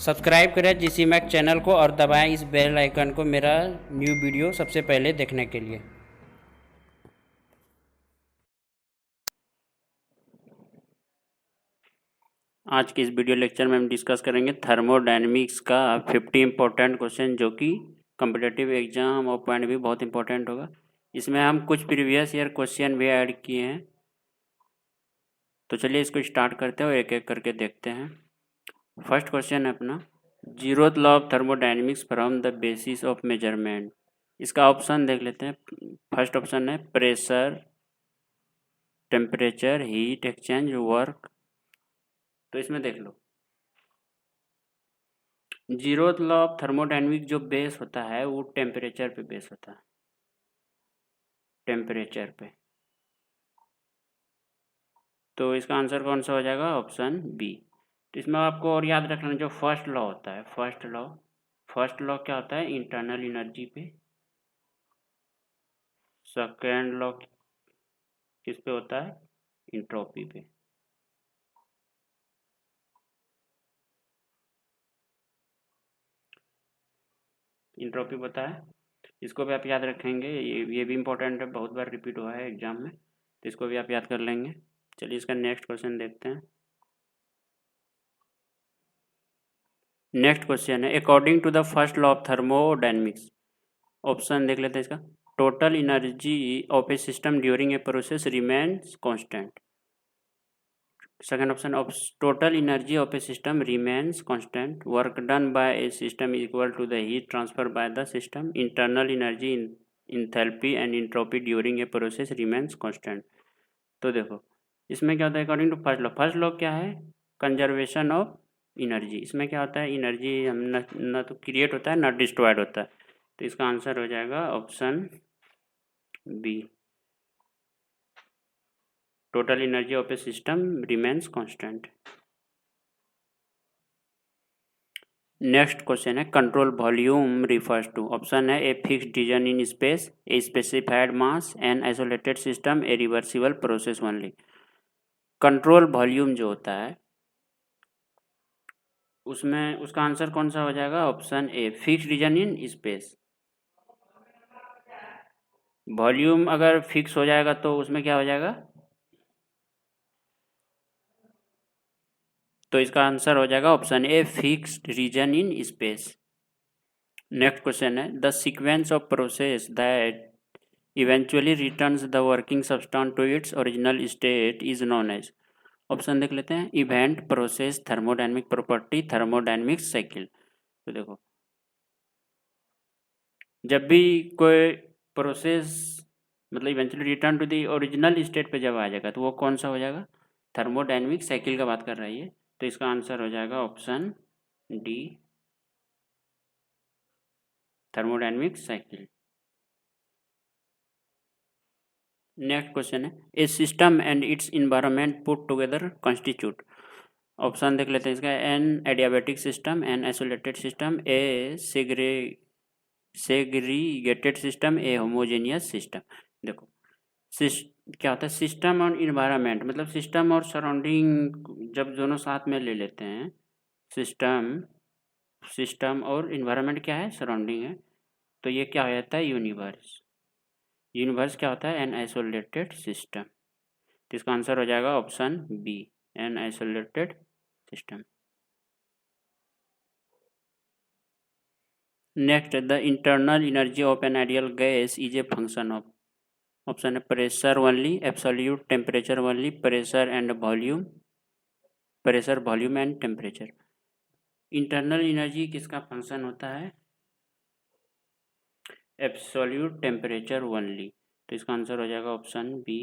Subscribe करें GC Mac channel को और दबाएं इस बेल आइकन को मेरा न्यू वीडियो सबसे पहले देखने के लिए। आज की इस वीडियो लेक्चर में हम डिस्कस करेंगे थर्मोडायनेमिक्स का 50 इंपॉर्टेंट क्वेश्चन, जो कि कॉम्पिटिटिव एग्जाम और पॉइंट भी बहुत इंपॉर्टेंट होगा। इसमें हम कुछ प्रीवियस ईयर क्वेश्चन भी ऐड किए हैं। तो चलिए इसको स्टार्ट करते हैं और एक एक करके देखते हैं। फर्स्ट क्वेश्चन है अपना, zeroth law of thermodynamics from the basis of measurement. इसका ऑप्शन देख लेते हैं। फर्स्ट ऑप्शन है pressure, temperature, heat exchange, work. तो इसमें देख लो, जीरोथ लॉ ऑफ थर्मोडायनेमिक्स जो बेस होता है वो टेम्परेचर पे बेस होता है, टेम्परेचर पे। तो इसका आंसर कौन सा हो जाएगा? Option B. तो इसमें आपको और याद रखना, जो फर्स्ट लॉ होता है, फर्स्ट लॉ क्या होता है? इंटरनल एनर्जी पे। सेकेंड लॉ किस पे होता है? इंट्रोपी पे। इंट्रोपी पता है, इसको भी आप याद रखेंगे। ये भी इंपॉर्टेंट है, बहुत बार रिपीट हुआ है एग्जाम में, तो इसको भी आप याद कर लेंगे। चलिए इसका नेक्स्ट क्वेश्चन देखते हैं। नेक्स्ट क्वेश्चन है, according to the first law of thermodynamics. Option देख लेते हैं इसका। Total energy of a system during a process remains constant. Second option, of total energy of a system remains constant. Work done by a system equal to the heat transfer by the system. Internal energy, enthalpy and entropy during a process remains constant. तो देखो इसमें क्या होता है according to first law. First law क्या है? Conservation of energy. इसमें क्या होता है? एनर्जी हम न तो क्रिएट होता है ना डिस्ट्रॉयड होता है। तो इसका आंसर हो जाएगा option B, total energy of a system remains constant. Next question है, control volume refers to. Option है a fixed region in space, a specified mass, an isolated system, a reversible process only. Control volume जो होता है उसमें उसका answer कौन सा हो जाएगा? Option A, fixed region in space. Volume अगर फिक्स हो जाएगा तो उसमें क्या हो जाएगा? तो इसका आंसर हो जाएगा option A, fixed region in space. Next question है, the sequence of process that eventually returns the working substance to its original state is known as. Option देख लेते हैं। Event, process, thermodynamic property, thermodynamic cycle. तो देखो, जब भी कोई process मतलब eventually return to the original state पे जब आ जाएगा तो वो कौन सा हो जाएगा? थर्मोडायनेमिक साइकिल का बात कर रही है। तो इसका आंसर हो जाएगा option D, thermodynamic cycle. Next question है, a system and its environment put together constitute. Option देख लेते हैं इसका। An adiabatic system, an isolated system, a segregated system, a homogeneous system. देखो क्या होता है सिस्टम और इन्वायरमेंट, मतलब सिस्टम और सराउंडिंग जब दोनों साथ में ले लेते हैं, सिस्टम और इन्वायरमेंट क्या है? सराउंडिंग है। तो ये क्या हो जाता है? यूनिवर्स। यूनिवर्स क्या होता है? An isolated system. तो इसका आंसर हो जाएगा option B, an isolated system. Next, the internal energy of an ideal gas is a function of. Option है pressure only, absolute temperature only, pressure and volume, pressure volume and temperature. Internal energy किसका function होता है? Absolute temperature only. तो इसका answer हो जाएगा option B.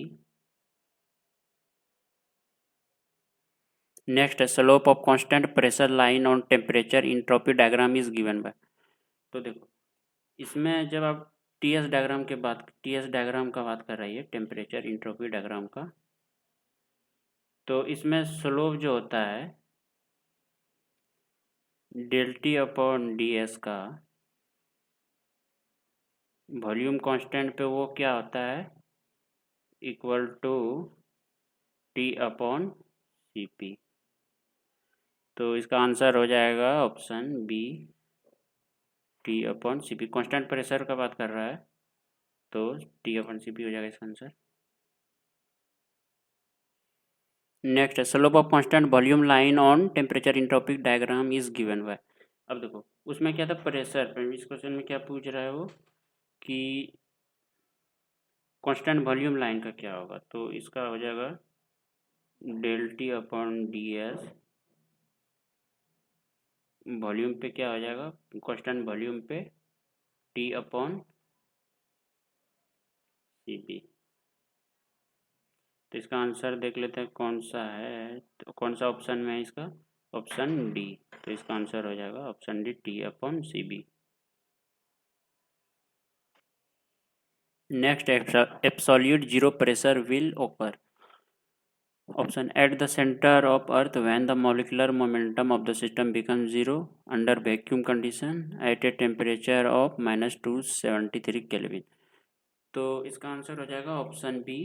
Next है, slope of constant pressure line on temperature entropy diagram is given by. तो देखो इसमें जब आप टीएस डायग्राम का बात कर रही है, टेम्परेचर इंट्रोपी डायग्राम का, तो इसमें स्लोप जो होता है del T upon D S का वॉल्यूम कांस्टेंट पे वो क्या होता है? Equal to T upon C P. तो इसका आंसर हो जाएगा option B, T upon C P. Constant pressure का बात कर रहा है तो टी अपॉन सी पी हो जाएगा इसका answer. Next, slope of constant volume line on temperature entropic diagram is given bye. अब देखो उसमें क्या था, प्रेशर। इस क्वेश्चन में क्या पूछ रहा है वो कि कांस्टेंट वॉल्यूम लाइन का क्या होगा, तो इसका हो जाएगा del T upon D S. Volume पे क्या हो जाएगा, कांस्टेंट वॉल्यूम पे टी अपॉन सी पी। तो इसका आंसर देख लेते हैं कौन सा है, तो कौन सा ऑप्शन में है इसका, ऑप्शन डी। तो इसका आंसर हो जाएगा option D, T upon C B. Next, absolute zero pressure will occur. Option at the centre of Earth when the molecular momentum of the system become zero under vacuum condition at a temperature of -273 kelvin. तो इसका answer हो जाएगा option B,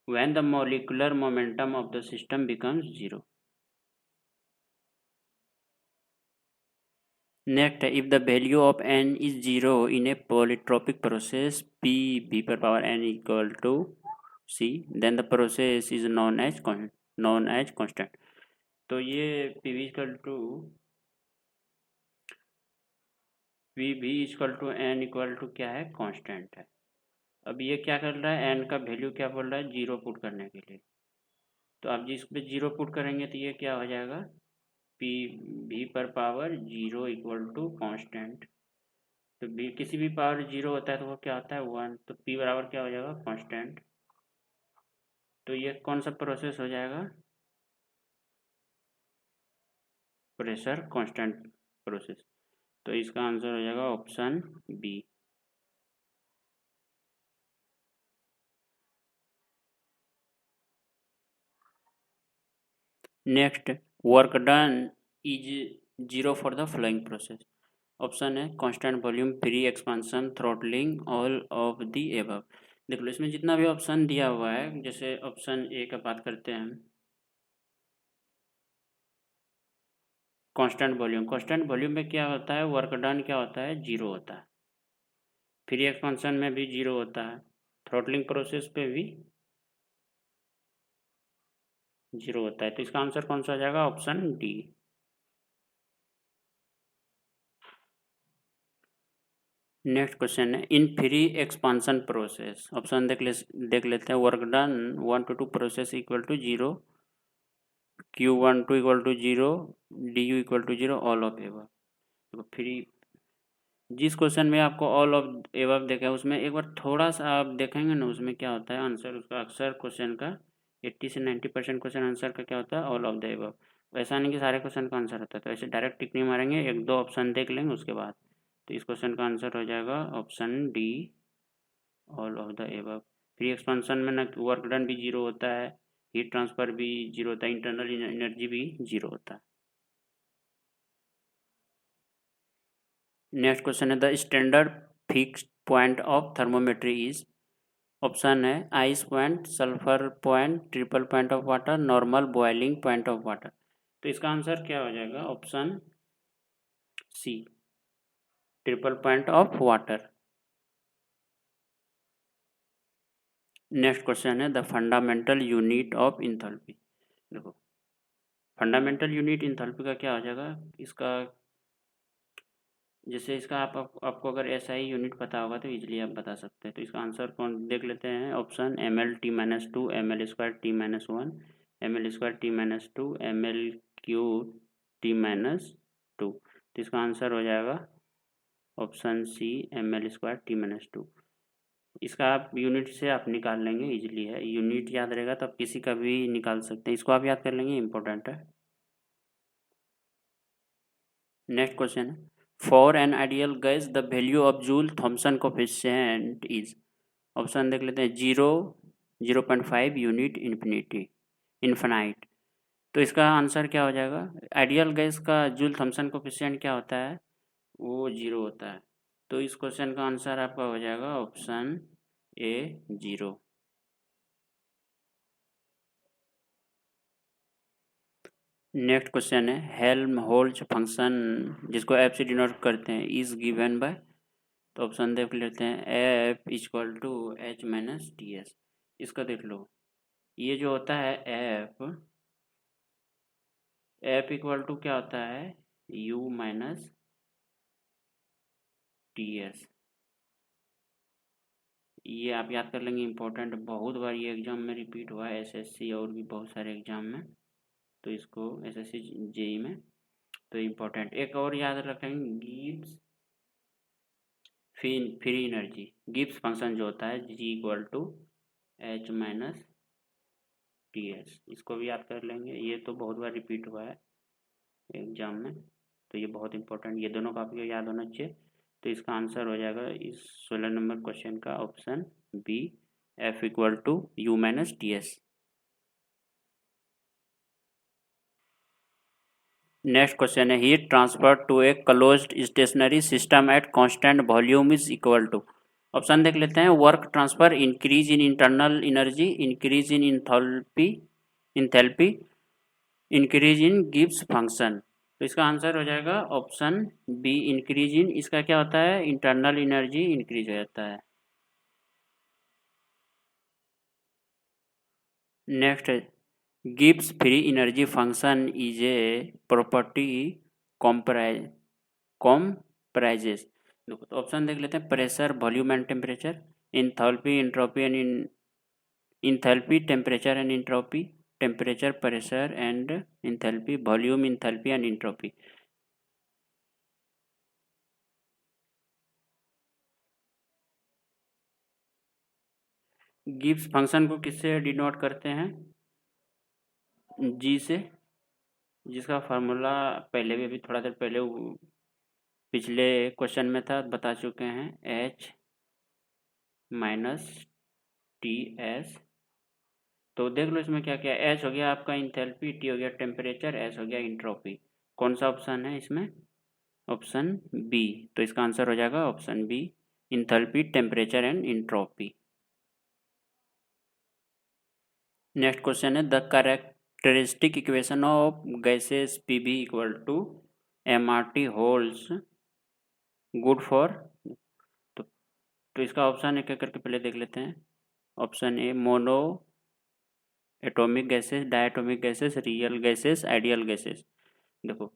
when the molecular momentum of the system becomes zero. Next, if the value of n is zero in a polytropic process P v per power n equal to c, then the process is known as constant. तो ये P v equal to V v equal to n equal to क्या है, constant है। अब ये क्या कर रहा है, n का वैल्यू क्या बोल रहा है, जीरो पुट करने के लिए। तो आप जिस पे जीरो पुट करेंगे तो ये क्या हो जाएगा, पी भी पर power zero equal to constant. तो बी किसी भी पावर जीरो होता है तो वो क्या होता है, वन। तो पी बराबर क्या हो जाएगा, कांस्टेंट। तो ये कौन सा प्रोसेस हो जाएगा, प्रेशर कांस्टेंट प्रोसेस। तो इसका आंसर हो जाएगा option B. Next, work done is zero for the flowing process. Option है constant volume, free expansion, throttling, all of the above. देख लो इसमें जितना भी ऑप्शन दिया हुआ है, जैसे ऑप्शन ए का बात करते हैं हम, कांस्टेंट वॉल्यूम में क्या होता है, वर्क डन क्या होता है, जीरो होता है। फ्री एक्सपांशन में भी जीरो होता है, थ्रॉटलिंग प्रोसेस पे भी जीरो होता है। तो इसका आंसर कौन सा हो जाएगा, ऑप्शन डी। नेक्स्ट क्वेश्चन है, in free expansion process, option देख लेते हैं। Work done 1 to 2 process equal to zero, Q12 equal to zero, DU equal to zero, all of above. तो फ्री, जिस क्वेश्चन में आपको ऑल ऑफ एबव देखा है उसमें एक बार थोड़ा सा आप देखेंगे ना, उसमें क्या होता है आंसर उसका, अक्सर क्वेश्चन का 80 से 90% क्वेश्चन आंसर का क्या होता है, ऑल ऑफ द एबव। ऐसा नहीं कि सारे क्वेश्चन का आंसर होता है, तो ऐसे डायरेक्ट टिक नहीं मारेंगे, एक दो ऑप्शन देख लेंगे उसके बाद। तो इस क्वेश्चन का आंसर हो जाएगा option D, all of the above. Free expansion में ना वर्क डन भी जीरो होता है, हीट ट्रांसफर भी जीरो होता है, इंटरनल एनर्जी भी जीरो होता है। नेक्स्ट क्वेश्चन है, the standard fixed point of thermometry is. Option है ice point, sulphur point, triple point of water, normal boiling point of water. तो इसका आंसर क्या हो जाएगा, option C, triple point of water. Next question है, the fundamental unit of enthalpy. देखो fundamental unit enthalpy का क्या हो जाएगा, इसका जैसे इसका आपको अगर SI यूनिट पता होगा तो इजीली आप बता सकते हैं। तो इसका आंसर कौन देख लेते हैं, option ml/t-2, ml²t-1, ml²t-2, ml³ तो इसका आंसर हो जाएगा ऑप्शन सी, ml²t-2। इसका आप यूनिट से आप निकाल लेंगे, इजीली है, यूनिट याद रहेगा तो आप किसी का भी निकाल सकते हैं, इसको आप याद कर लेंगे, इंपॉर्टेंट है। नेक्स्ट क्वेश्चन है, for an ideal gas the value of Joule Thomson coefficient is. Option देख लेते हैं, 0, 0.5, यूनिट, इन्फिनाइट। तो इसका आंसर क्या हो जाएगा, आइडियल गैस का जूल थॉमसन कोफिशिएंट क्या होता है, वो जीरो होता है। तो इस क्वेश्चन का आंसर आपका हो जाएगा option A, zero. Next question है हेल्महोल्ट्ज फंक्शन जिसको एफ से डिनोट करते हैं इज गिवन बाय, तो ऑप्शन देख लेते हैं F equal to H minus T S. इसका देख लो, ये जो होता है एफ इक्वल टू क्या होता है यू माइनस टी एस। ये आप याद कर लेंगे, इंपॉर्टेंट, बहुत बार ये एग्जाम में रिपीट हुआ है, एसएससी और भी बहुत सारे एग्जाम में, तो इसको एसएससी जेई में, तो इम्पोर्टेंट। एक और याद रखेंगे Gibbs free energy, Gibbs function जो होता है G equal to H minus T S, इसको भी याद कर लेंगे, ये तो बहुत बार रिपीट हुआ है एग्जाम में, तो ये बहुत इंपॉर्टेंट, ये दोनों काफ़ी याद होना चाहिए। तो इसका आंसर हो जाएगा इस 16 नंबर क्वेश्चन का option B, F equal to U minus T S. Next question है heat transfer to a closed stationary system at constant volume is equal to, option देख लेते हैं work transfer, increase in internal energy, increase in enthalpy, increase in Gibbs function. तो इसका answer हो जाएगा option B, increase in, इसका क्या होता है इंटरनल एनर्जी इंक्रीज हो जाता है। नेक्स्ट है Gibbs free energy function is a property comprises, देखो तो ऑप्शन देख लेते हैं pressure, volume and temperature, enthalpy, entropy and enthalpy, temperature and entropy, temperature, pressure and enthalpy, volume, enthalpy and entropy. Gibbs function को किससे denote करते हैं जी से, जिसका फार्मूला पहले भी अभी थोड़ा देर पहले पिछले क्वेश्चन में था, बता चुके हैं एच माइनस टी एस। तो देख लो इसमें क्या क्या, एच हो गया आपका इंथैल्पी, टी हो गया टेम्परेचर, एस हो गया इंट्रोपी। कौन सा ऑप्शन है इसमें, ऑप्शन बी, तो इसका आंसर हो जाएगा option B, enthalpy, temperature and entropy. Next question है the characteristic equation of gases P V equal to M R T holds good for, तो इसका ऑप्शन एक एक करके पहले देख लेते हैं। Option A mono atomic gases, diatomic gases, real gases, ideal gases. देखो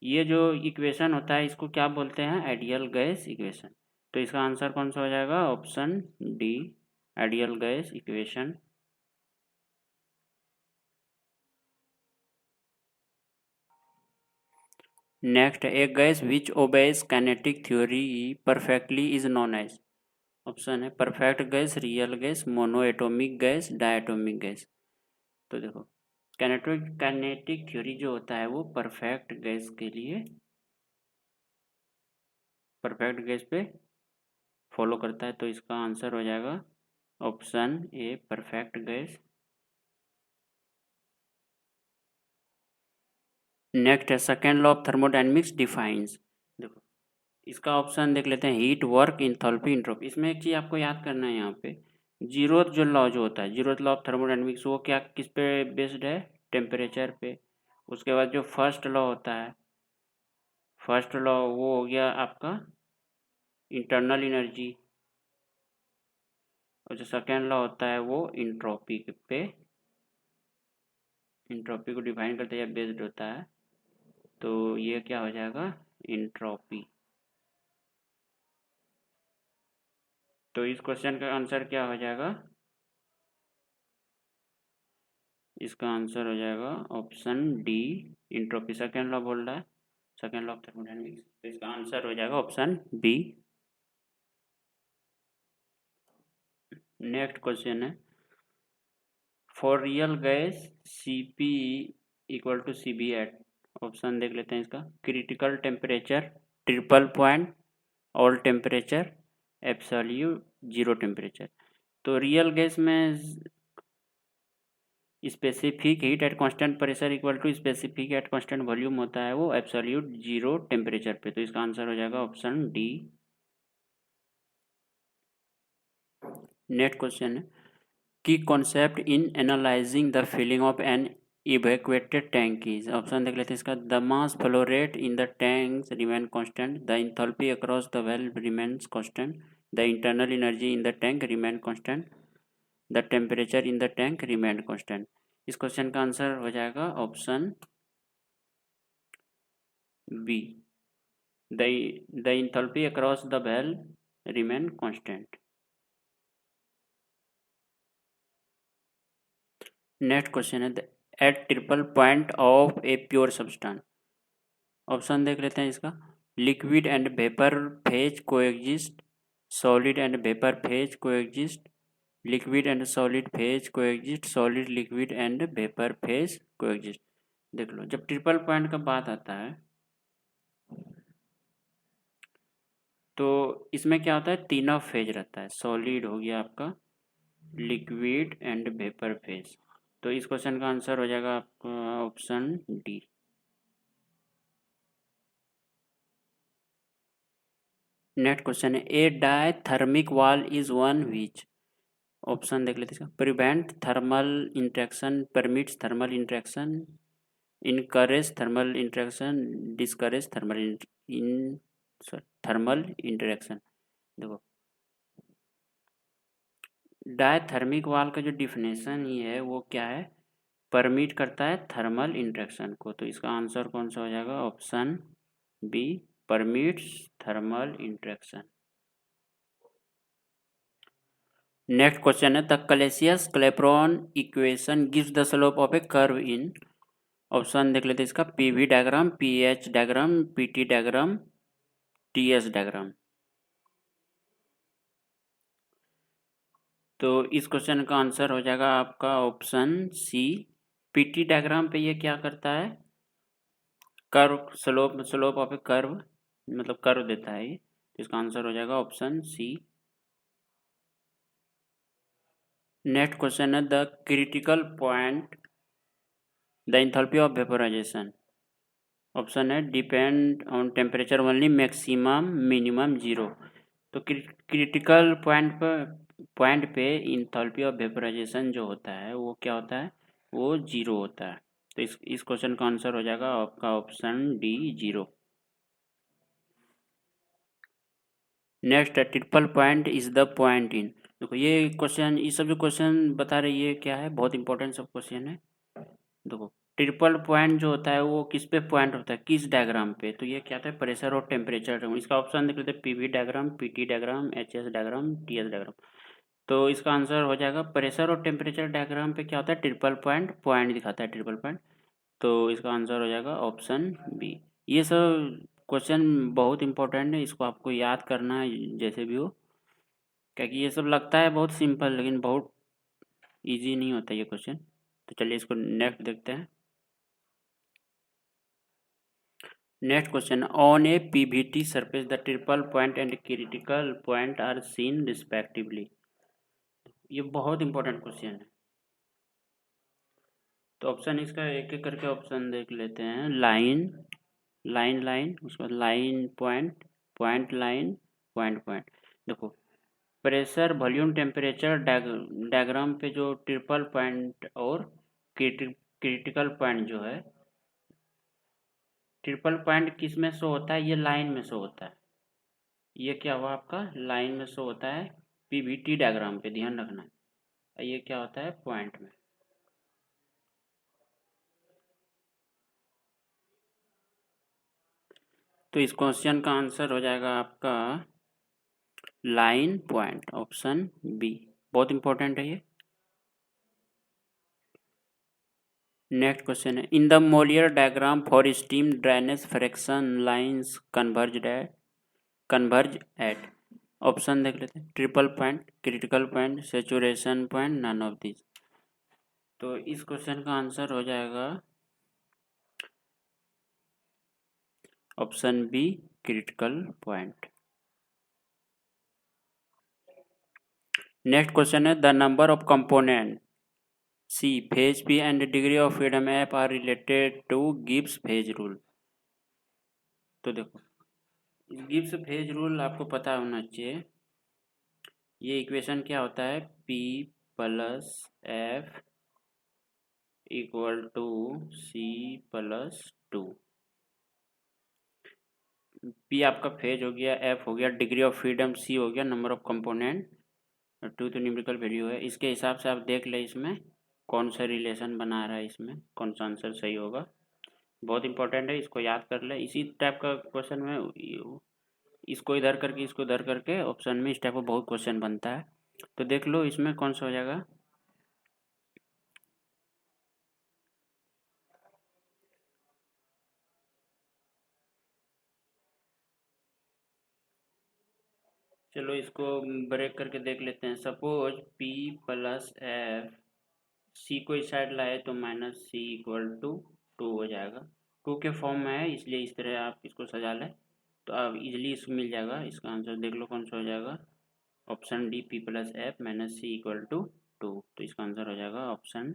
ये जो इक्वेशन होता है इसको क्या बोलते हैं आइडियल गैस इक्वेशन, तो इसका आंसर कौन सा हो जाएगा option D, ideal gas equation. Next a gas which obeys kinetic theory perfectly is known as, option है perfect gas, real gas, mono atomic gas, diatomic gas. तो देखो काइनेटिक थ्योरी जो होता है वो परफेक्ट गैस के लिए, परफेक्ट गैस पे फॉलो करता है, तो इसका आंसर हो जाएगा option A, perfect gas. Next है second law of thermodynamics defines, देखो इसका ऑप्शन देख लेते हैं हीट, वर्क, इंथैल्पी, एंट्रोपी। इसमें एक चीज़ आपको याद करना है यहाँ पे, जीरोथ जो लॉ जो होता है, जीरोथ लॉ ऑफ थर्मोडायनेमिक्स, वो क्या किस पे बेस्ड है टेम्परेचर पे। उसके बाद जो फर्स्ट लॉ होता है, फर्स्ट लॉ वो हो गया आपका इंटरनल एनर्जी, और जो सेकेंड लॉ होता है वो इंट्रोपी पे, इंट्रोपी को डिफाइन करते हुए बेस्ड होता है, तो ये क्या हो जाएगा इंट्रोपी। तो इस क्वेश्चन का आंसर क्या हो जाएगा, इसका आंसर हो जाएगा option D, entropy. Second law बोल रहा है, सेकेंड लॉ ऑफ थर्मोडायनेमिक्स, तो इसका आंसर हो जाएगा ऑप्शन बी। नेक्स्ट क्वेश्चन है for real gas C P equal to C B at, option देख लेते हैं इसका critical temperature, triple point, all temperature, absolute zero temperature. तो रियल गैस में specific heat at constant pressure equal to specific at constant volume होता है वो absolute zero temperature पे, तो इसका आंसर हो जाएगा ऑप्शन डी। नेक्स्ट क्वेश्चन है की concept in analyzing the filling of an evacuated tank is? Option देख लेते हैं इसका. The mass flow rate in the tanks remain constant. The enthalpy across the valve remains constant. The internal energy in the tank remain constant. The temperature in the tank remain constant. इस question का answer हो जाएगा option B. The enthalpy across the valve remain constant. Next question है at triple point of a pure substance. Option देख लेते हैं इसका. Liquid and vapour phase coexist, solid and vapour phase coexist, liquid and solid phase coexist, solid liquid and vapour phase coexist. देख लो, जब triple point का बात आता है तो इसमें क्या होता है, तीनों फेज रहता है. सॉलिड हो गया आपका, लिक्विड एंड वेपर फेज. तो इस क्वेश्चन का आंसर हो जाएगा आपका ऑप्शन डी. नेक्स्ट क्वेश्चन है a diathermic wall is one which. Option देख लेते हैं. Prevent thermal interaction, permits thermal interaction, encourage thermal interaction, discourage thermal interaction. देखो, डायथर्मिक वाल का जो डिफिनेशन ही है वो क्या है, परमिट करता है थर्मल इंट्रैक्शन को. तो इसका आंसर कौन सा हो जाएगा, option B, permits thermal interaction. Next question है the Clausius Clapeyron equation gives the slope of a curve in. Option देख लेते हैं इसका. PV diagram, PH diagram, PT diagram, TS diagram. तो इस क्वेश्चन का आंसर हो जाएगा आपका ऑप्शन सी, पीटी डायग्राम पे ये क्या करता है, curve, slope of a curve, मतलब कर्व देता है ये. तो इसका आंसर हो जाएगा ऑप्शन सी. नेक्स्ट क्वेश्चन है the critical point the enthalpy of vaporization. Option है depend on temperature only, maximum, minimum, zero. तो क्रिटिकल पॉइंट पे एंथैल्पी ऑफ वेपोराइजेशन जो होता है वो क्या होता है, वो जीरो होता है. तो इस क्वेश्चन का आंसर हो जाएगा आपका ऑप्शन डी, जीरो. नेक्स्ट है triple point is the point in. देखो ये क्वेश्चन, ये सब जो क्वेश्चन बता रही है क्या है, बहुत इंपॉर्टेंट सब क्वेश्चन है. देखो, ट्रिपल पॉइंट जो होता है वो किस पे पॉइंट होता है, किस डायग्राम पे. तो ये क्या होता है, प्रेशर और टेम्परेचर. इसका ऑप्शन देख लेते हैं. PV diagram, PT diagram, HS diagram, TS diagram. तो इसका आंसर हो जाएगा प्रेशर और टेम्परेचर डायग्राम पे क्या होता है, ट्रिपल पॉइंट दिखाता है, ट्रिपल पॉइंट. तो इसका आंसर हो जाएगा ऑप्शन बी. ये सब क्वेश्चन बहुत इंपॉर्टेंट है, इसको आपको याद करना है जैसे भी हो, क्योंकि ये सब लगता है बहुत सिंपल लेकिन बहुत इजी नहीं होता ये क्वेश्चन. तो चलिए इसको नेक्स्ट देखते हैं. Next question, on a PVT surface the triple point and critical point are seen respectively. ये बहुत इंपॉर्टेंट क्वेश्चन है. तो ऑप्शन इसका एक एक करके ऑप्शन देख लेते हैं. लाइन, उसके बाद line point, point line, point. देखो, प्रेशर, वॉल्यूम, टेम्परेचर डायग्राम पे जो ट्रिपल पॉइंट और क्रिटिकल पॉइंट जो है, ट्रिपल पॉइंट किस में शो होता है, ये लाइन में शो होता है. ये क्या हुआ आपका, लाइन में शो होता है पीवीटी डायग्राम पे, ध्यान रखना है. ये क्या होता है, पॉइंट में. तो इस क्वेश्चन का आंसर हो जाएगा आपका लाइन पॉइंट, ऑप्शन बी. बहुत इंपॉर्टेंट है ये. नेक्स्ट क्वेश्चन है in the Mollier diagram for steam drainage fraction lines converge at. Option देख लेते हैं. Triple point, critical point, saturation point, none of this. तो इस क्वेश्चन का आंसर हो जाएगा option B, critical point. Next question है the number of component C phase P and degree of freedom F are related to Gibbs phase rule. तो देखो, Gibbs phase rule आपको पता होना चाहिए. ये इक्वेशन क्या होता है, P plus F equal to C+2। P आपका फेज हो गया, F हो गया डिग्री ऑफ फ्रीडम, C हो गया नंबर ऑफ कंपोनेंट, 2 तो न्यूमेरिकल वैल्यू है। इसके हिसाब से आप देख ले इसमें कौन सा रिलेशन बना रहा है, इसमें कौन सा आंसर सही होगा। बहुत इंपॉर्टेंट है, इसको याद कर ले। इसी टाइप का क्वेश्चन में इसको इधर करके इसको इधर करके ऑप्शन में इस टाइप का बहुत क्वेश्चन बनता है। तो देख लो इसमें कौन सा हो जाएगा। चलो इसको ब्रेक करके देख लेते हैं। सपोज P+F, C को इस साइड लाए तो -C=2 हो जाएगा। 2 के फॉर्म में है इसलिए इस तरह आप इसको सजा लें तो अब इजीली इसको मिल जाएगा। इसका आंसर देख लो कौन सा हो जाएगा। Option D, P+F -C=2। तो इसका आंसर हो जाएगा option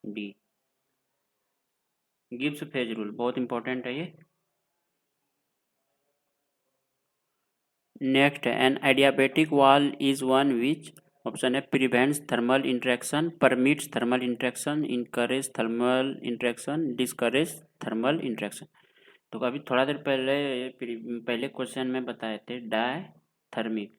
D. Gibbs phase rule बहुत इंपॉर्टेंट है ये। Next, an adiabatic wall is one which, option है prevents thermal interaction, permits thermal interaction, encourage thermal interaction, discourage thermal interaction. तो अभी थोड़ा देर पहले क्वेश्चन में बताए थे डायथर्मिक।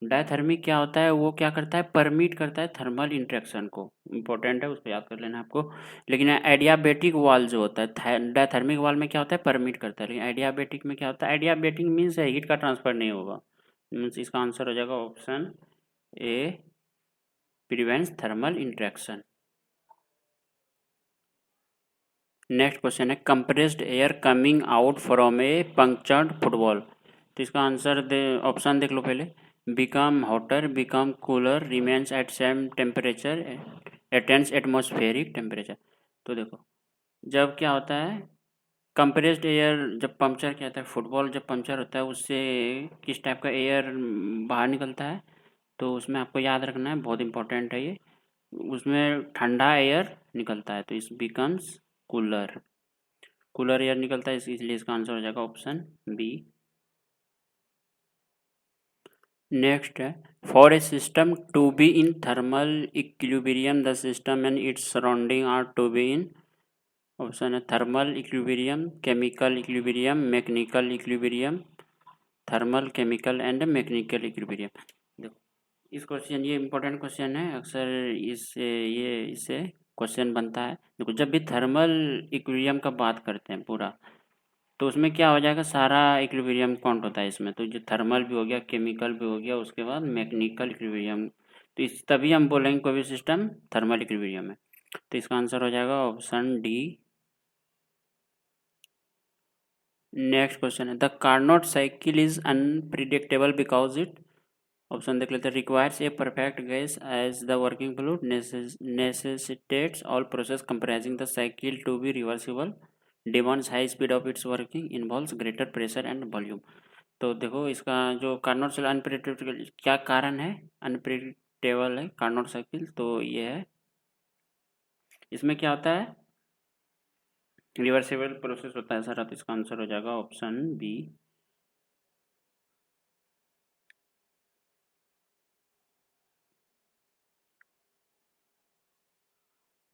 डायथर्मिक क्या होता है, वो क्या करता है, परमिट करता है थर्मल इंटरेक्शन को। इंपॉर्टेंट है, उसको याद कर लेना आपको। लेकिन एडियाबेटिक वॉल जो होता है, डायथर्मिक वॉल में क्या होता है, परमिट करता है। लेकिन एडियाबेटिक में क्या होता है, एडियाबेटिक मीन्स हीट का ट्रांसफर नहीं होगा। मीन्स इसका आंसर हो जाएगा option A, prevents thermal interaction. Next question है, compressed air coming out from a punctured football. तो इसका आंसर ऑप्शन देख लो पहले। Become hotter, become cooler, remains at same temperature, attains atmospheric temperature. तो देखो जब क्या होता है, कंप्रेस्ड एयर जब पंक्चर क्या होता है, फुटबॉल जब पंक्चर होता है उससे किस टाइप का एयर बाहर निकलता है। तो उसमें आपको याद रखना है, बहुत इंपॉर्टेंट है ये। उसमें ठंडा एयर निकलता है तो इस बिकम्स कूलर, कूलर एयर निकलता है, इसलिए इसका आंसर हो जाएगा ऑप्शन बी। नेक्स्ट है, for a system to be in thermal equilibrium the system and its surrounding are to be in, option है thermal equilibrium, chemical equilibrium, mechanical equilibrium, thermal, chemical and mechanical equilibrium. देखो इस question, ये important question है, अक्सर इससे question बनता है। देखो जब भी थर्मल इक्विलिब्रियम का बात करते हैं पूरा, तो उसमें क्या हो जाएगा, सारा इक्विलिब्रियम काउंट होता है इसमें। तो जो थर्मल भी हो गया, केमिकल भी हो गया, उसके बाद मैकेनिकल इक्विलिब्रियम। तो इस तभी हम बोलेंगे कोई भी सिस्टम थर्मल इक्विलिब्रियम है। तो इसका आंसर हो जाएगा ऑप्शन डी। नेक्स्ट क्वेश्चन है, the Carnot cycle is unpredictable because it, option देख लेते हैं। Requires a perfect gas as the working fluid, necessitates all process comprising the cycle to be reversible, demands high speed of its working, involves greater pressure and volume. तो देखो इसका जो Carnot cycle unpredictable, क्या कारण है unpredictable है Carnot cycle, तो ये है इसमें क्या होता है, रिवर्सिबल प्रोसेस होता है सारा। तो इसका आंसर हो जाएगा ऑप्शन बी।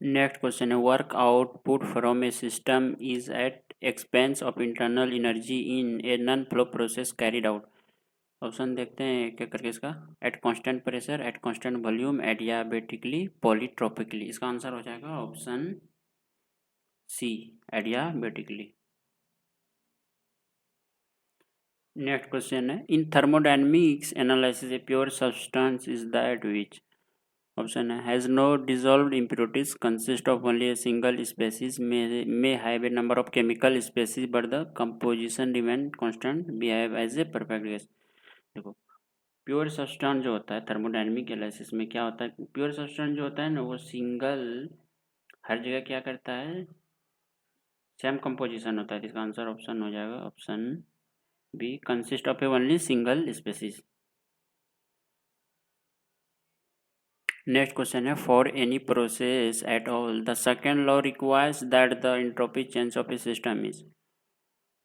नेक्स्ट क्वेश्चन है, work output from a system is at expense of internal energy in a non flow process carried out. Option देखते हैं क्या करके इसका, at constant pressure, at constant volume, adiabatically, polytropically. इसका answer हो जाएगा option C, adiabatically. Next question है, in thermodynamics analysis a pure substance is that which, option है has no dissolved impurities, consist of only a single species, may have a number of chemical species but the composition remain constant, behave as a perfect gas। देखो pure substance जो होता है thermodynamic analysis में क्या होता है, pure substance जो होता है ना वो सिंगल हर जगह क्या करता है, सेम कंपोजिशन होता है। इसका आंसर ऑप्शन हो जाएगा option B, consist of a only single species. Next question है, for any process at all the second law requires that the entropy change of a system is,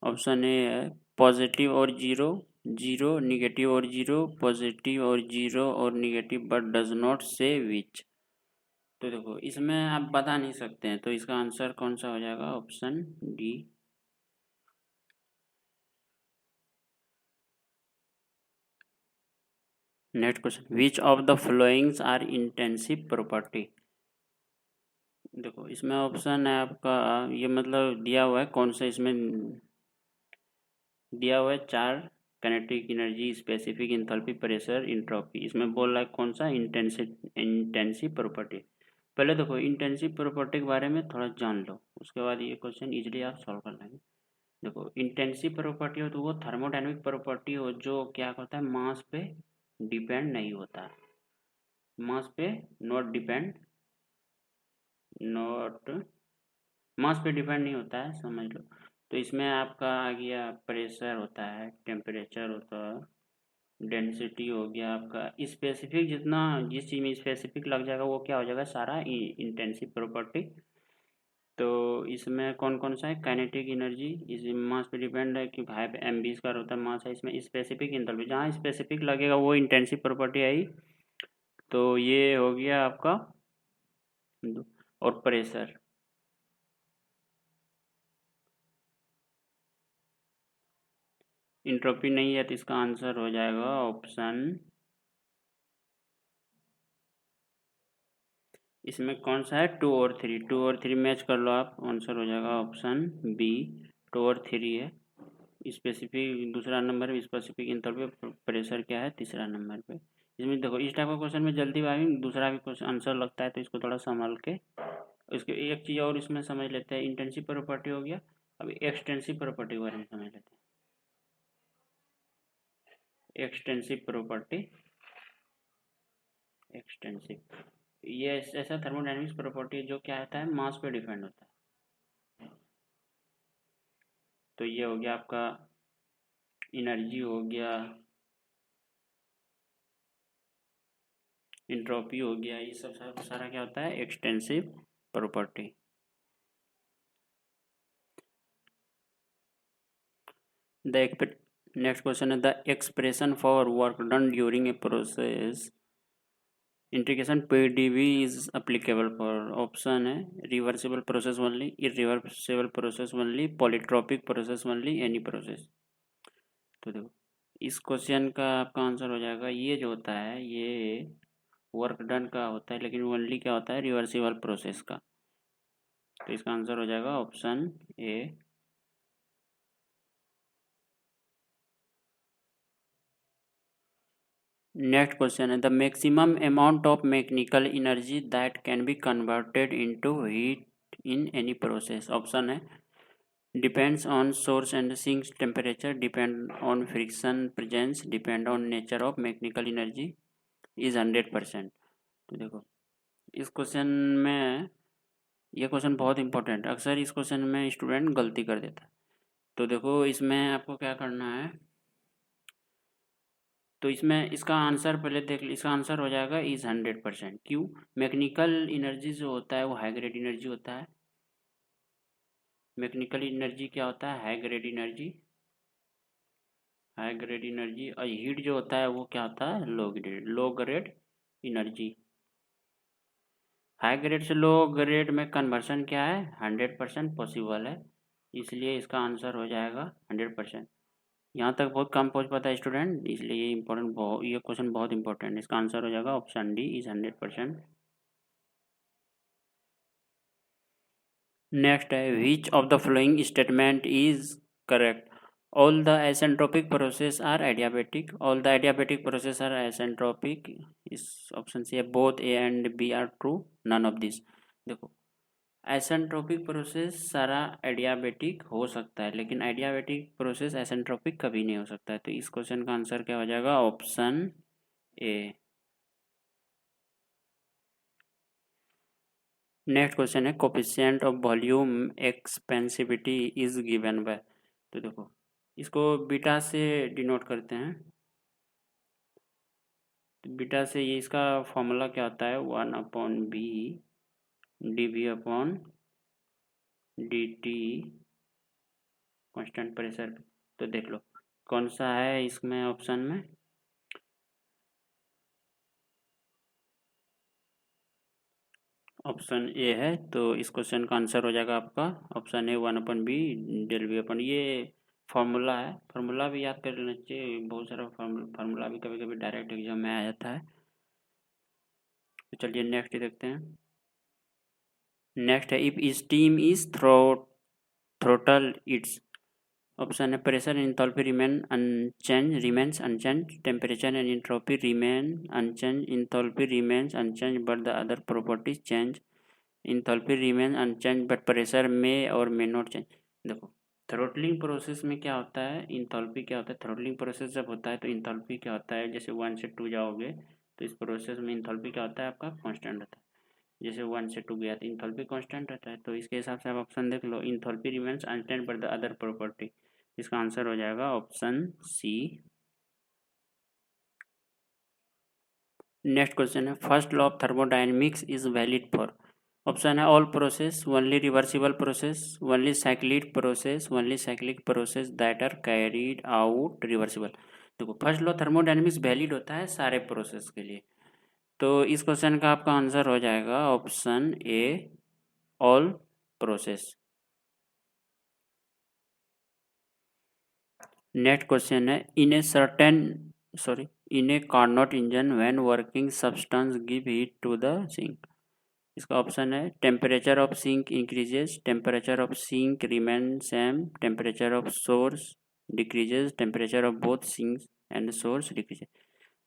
option A है positive और zero, zero negative और zero, positive और zero और negative but does not say which. तो देखो इसमें आप बता नहीं सकते हैं, तो इसका आंसर कौन सा हो जाएगा? Option D. Next question, which of the followings are intensive property? देखो इसमें ऑप्शन है आपका, ये मतलब दिया हुआ है कौन सा, इसमें दिया हुआ है 4, kinetic energy, specific enthalpy, pressure, entropy. इसमें बोल रहा है कौन सा? Intensive property. पहले देखो इंटेंसिव प्रॉपर्टी के बारे में थोड़ा जान लो, उसके बाद ये क्वेश्चन इजीली आप सॉल्व कर लेंगे। देखो इंटेंसिव प्रॉपर्टी हो तो वो थर्मोडायनेमिक प्रॉपर्टी हो जो क्या होता है, मास पे डिपेंड नहीं होता है, मास पे नॉट मास पे डिपेंड नहीं होता है, समझ लो। तो इसमें आपका आ गया प्रेशर होता है, टेम्परेचर होता है, डेंसिटी हो गया आपका, स्पेसिफिक जितना जिस चीज़ में स्पेसिफिक लग जाएगा वो क्या हो जाएगा, सारा इंटेंसिव प्रॉपर्टी। तो इसमें कौन कौन सा है? काइनेटिक एनर्जी, इस मास पे डिपेंड है कि 5 MB का होता है मास है। इसमें स्पेसिफिक एंथैल्पी, जहाँ स्पेसिफिक लगेगा वो इंटेंसिव प्रॉपर्टी आई। तो ये हो गया आपका। और प्रेशर, इंट्रोपी नहीं है, तो इसका आंसर हो जाएगा ऑप्शन, इसमें कौन सा है? 2 और 3, 2 और 3 मैच कर लो आप, आंसर हो जाएगा ऑप्शन बी, 2 और 3 है। स्पेसिफिक दूसरा नंबर पे, स्पेसिफिक एंथैल्पी, प्रेशर क्या है तीसरा नंबर पे। इसमें देखो इस टाइप का क्वेश्चन में जल्दी भाई दूसरा भी क्वेश्चन आंसर लगता है, तो इसको थोड़ा संभाल के। इसके एक चीज़ और इसमें समझ लेते हैं, इंटेंसिव प्रॉपर्टी हो गया, अभी एक्सटेंसिव प्रॉपर्टी के बारे में समझ लेते हैं। एक्सटेंसिव ये ऐसा थर्मोडायनेमिक्स प्रॉपर्टी जो क्या होता है, मास पे डिपेंड होता है। तो ये हो गया आपका एनर्जी, हो गया इंट्रोपी, हो गया, ये सब सारा क्या होता है? Extensive property. The next question है, the expression for work done during a process integration PdV is applicable for. Option है reversible process only, irreversible process only, polytropic process only, any process. तो देखो इस क्वेश्चन का आपका answer हो जाएगा, ये जो होता है ये वर्क डन का होता है, लेकिन ओनली क्या होता है? रिवर्सिबल प्रोसेस का। तो इसका आंसर हो जाएगा ऑप्शन ए। नेक्स्ट क्वेश्चन है, the maximum amount of mechanical energy that can be converted into heat in any process. Option है depends on source and sink temperature, depend on friction presence, depend on nature of mechanical energy, is 100%। तो देखो इस question में, ये question बहुत important है, अक्सर इस क्वेश्चन में स्टूडेंट गलती कर देता है। तो देखो इसमें आपको क्या करना है, तो इसमें इसका आंसर पहले देख ली, इसका आंसर हो जाएगा इज 100%। क्यों? मैकेनिकल एनर्जी जो होता है वो हाई ग्रेड एनर्जी होता है। मैकेनिकल एनर्जी क्या होता है? High grade energy, high grade energy. और हीट जो होता है वो क्या होता है? Low grade energy. High grade से लो ग्रेड में कन्वर्सन क्या है? 100% पॉसिबल है, इसलिए इसका आंसर हो जाएगा 100%। यहाँ तक बहुत कम पहुँच पाता है स्टूडेंट, इसलिए ये इंपॉर्टेंट, बहुत ये क्वेश्चन बहुत इंपॉर्टेंट है। इसका आंसर हो जाएगा ऑप्शन डी, इज 100%। नेक्स्ट है, which of the following statement is correct? All the isentropic process are adiabatic, all the adiabatic process are isentropic. इस ऑप्शन से both A and B are true, none of this. देखो isentropic process सारा adiabatic हो सकता है, लेकिन adiabatic process isentropic कभी नहीं हो सकता है। तो इस क्वेश्चन का आंसर क्या हो जाएगा? Option A. नेक्स्ट क्वेश्चन है, coefficient of volume expansivity is given by. तो देखो इसको बीटा से डिनोट करते हैं। तो बीटा से ये इसका फॉर्मूला क्या होता है? 1/b dV/dt constant pressure. तो देख लो कौन सा है इसमें ऑप्शन में, ऑप्शन ए है, तो इस क्वेश्चन का आंसर हो जाएगा आपका option A 1/b del V upon. ये फार्मूला है, फार्मूला भी याद कर लेना चाहिए, बहुत सारा फार्मूला भी कभी कभी डायरेक्ट एग्जाम में आ जाता है। तो चलिए नेक्स्ट देखते हैं। नेक्स्ट है, if steam is throttle its. Option है pressure and enthalpy remains unchanged, temperature and entropy remain unchanged, enthalpy remains unchanged but the other properties change, enthalpy remains unchanged but pressure may or may not change। देखो throttling process में क्या होता है, enthalpy क्या होता है। Throttling process जब होता है तो इंथैल्पी क्या होता है, जैसे 1 से 2 जाओगे तो इस प्रोसेस में इंथैल्पी क्या होता है आपका कांस्टेंट रहता है। जैसे 1 से 2 गया तो इंथैल्पी कांस्टेंट रहता है, तो इसके हिसाब से आप ऑप्शन देख लो, enthalpy remains unchanged but the other property. इसका आंसर हो जाएगा ऑप्शन सी। नेक्स्ट क्वेश्चन है, first law of thermodynamics is valid for. Option है all process, only reversible process, only cyclic process that are carried out reversible. देखो first law thermodynamics valid होता है सारे process के लिए, तो इस क्वेश्चन का आपका आंसर हो जाएगा option A all process. Next question है, in a Carnot engine when working substance give heat to the sink. इसका ऑप्शन है temperature of sink increases, temperature of sink remain same, temperature of source decreases, temperature of both sink and source decreases.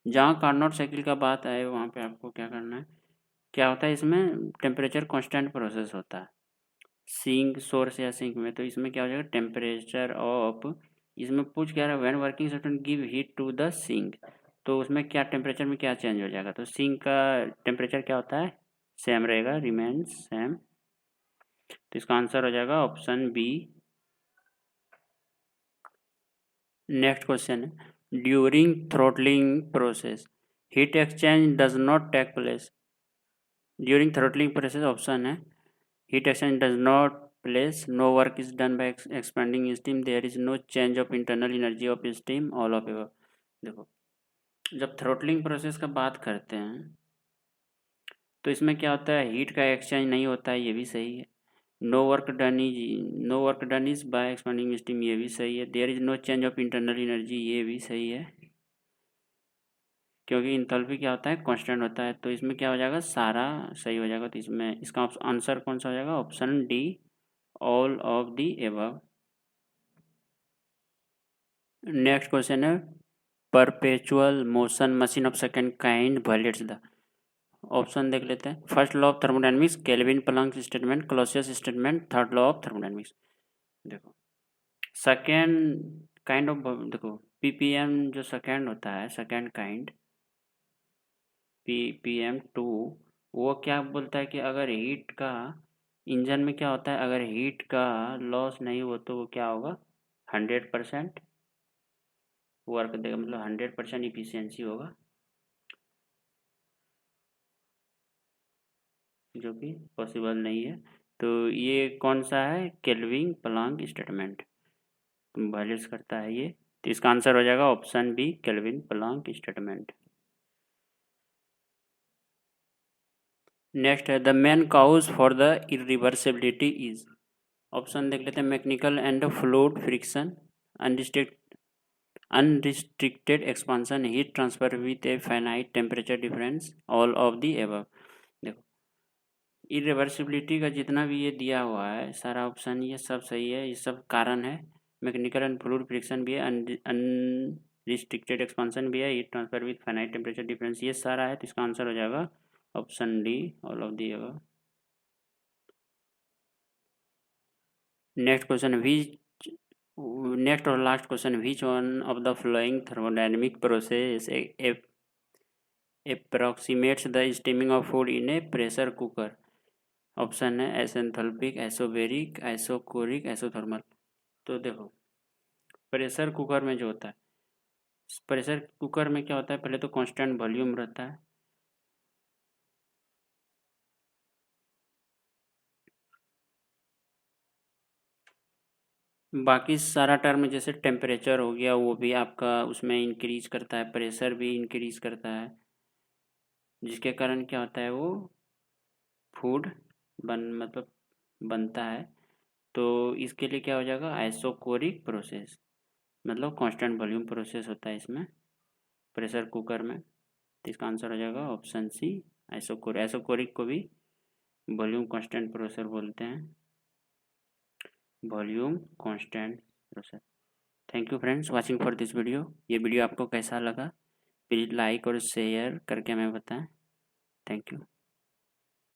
जहाँ Carnot cycle का बात आए वहाँ पे आपको क्या करना है, क्या होता है इसमें टेम्परेचर कांस्टेंट प्रोसेस होता है सिंक सोर्स या सिंक में, तो इसमें क्या हो जाएगा टेम्परेचर ऑफ, इसमें पूछ क्या रहा है when working substance give heat to the sink, तो उसमें क्या टेम्परेचर में क्या चेंज हो जाएगा, तो सिंक का टेम्परेचर क्या होता है सेम रहेगा, रिमेन्स सेम, तो इसका आंसर हो जाएगा ऑप्शन बी। नेक्स्ट क्वेश्चन है, during throttling process heat exchange does not take place. During throttling process option है heat exchange does not place, no work is done by expanding steam, there is no change of internal energy of steam, all of above। देखो जब throttling process का बात करते हैं तो इसमें क्या होता है हीट का एक्सचेंज नहीं होता है, ये भी सही है। No work done is by expanding steam, ये भी सही है। There is no change of internal energy, ये भी सही है, क्योंकि इंथैल्पी क्या होता है कांस्टेंट होता है, तो इसमें क्या हो जाएगा सारा सही हो जाएगा। तो इसमें इसका आंसर कौन सा हो जाएगा option D all of the above. Next question है, perpetual motion machine of second kind violates the. Option देख लेते हैं, first law of thermodynamics, Kelvin Planck statement, Clausius statement, third law of thermodynamics. देखो second kind of, देखो PPM जो second होता है second kind ppm 2, वो क्या बोलता है कि अगर हीट का इंजन में क्या होता है, अगर हीट का लॉस नहीं हो तो वो क्या होगा 100% वर्क देगा, मतलब 100% इफिशियंसी होगा, जो कि पॉसिबल नहीं है। तो ये कौन सा है केल्विन प्लैंक स्टेटमेंट वायलेट्स करता है ये, तो इसका आंसर हो जाएगा option B Kelvin Planck statement. Next है, the main cause for the irreversibility is. Option देख लेते हैं, mechanical and fluid friction, unrestricted expansion, heat transfer with a finite temperature difference, all of the above. देखो irreversibility का जितना भी ये दिया हुआ है सारा ऑप्शन ये सब सही है, ये सब कारण है। मैकेनिकल एंड फ्लूइड फ्रिक्शन भी है, अनरिस्ट्रिक्टेड एक्सपांशन भी है, heat transfer with finite temperature difference, ये सारा है, तो इसका आंसर हो जाएगा option D all of the above. Next question, next और last question, which one of the following thermodynamic process approximates the steaming of food in a pressure cooker. Option है isenthalpic, isobaric, isochoric, isothermal. तो देखो pressure cooker में जो होता है, pressure cooker में क्या होता है, पहले तो कांस्टेंट वॉल्यूम रहता है, बाकी सारा टर्म जैसे टेम्परेचर हो गया वो भी आपका उसमें इंक्रीज करता है, प्रेशर भी इंक्रीज करता है, जिसके कारण क्या होता है वो फूड मतलब बनता है, तो इसके लिए क्या हो जाएगा, आइसोकोरिक प्रोसेस, मतलब कांस्टेंट वॉल्यूम प्रोसेस होता है इसमें प्रेशर कुकर में। तो इसका आंसर हो जाएगा ऑप्शन सी, आइसोकोरिक। आइसोकोरिक को भी वॉल्यूम कांस्टेंट प्रोसेस बोलते हैं, volume constant process. Thank you friends watching for this video. ये वीडियो आपको कैसा लगा प्लीज़ लाइक और शेयर करके हमें बताएं। Thank you.